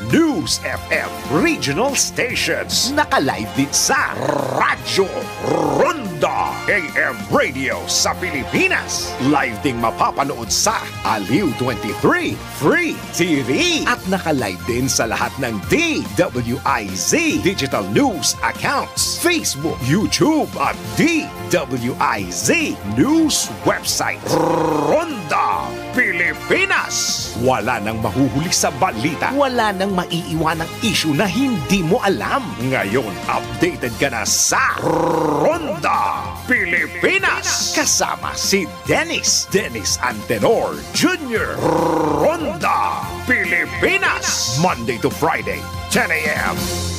News FM Regional Stations. Naka-live din sa Radyo Ronda Ronda AM Radio sa Pilipinas. Live ding mapapanood sa Aliw 23 Free TV at nakalive din sa lahat ng DWIZ Digital News accounts, Facebook, YouTube at DWIZ News website. Ronda Pilipinas. Wala nang mahuhuli sa balita. Wala nang maiiwanang issue na hindi mo alam. Ngayon, updated ka na sa Ronda Pilipinas. Kasama si Dennis Antenor Jr. Ronda Pilipinas. Monday to Friday, 10 a.m.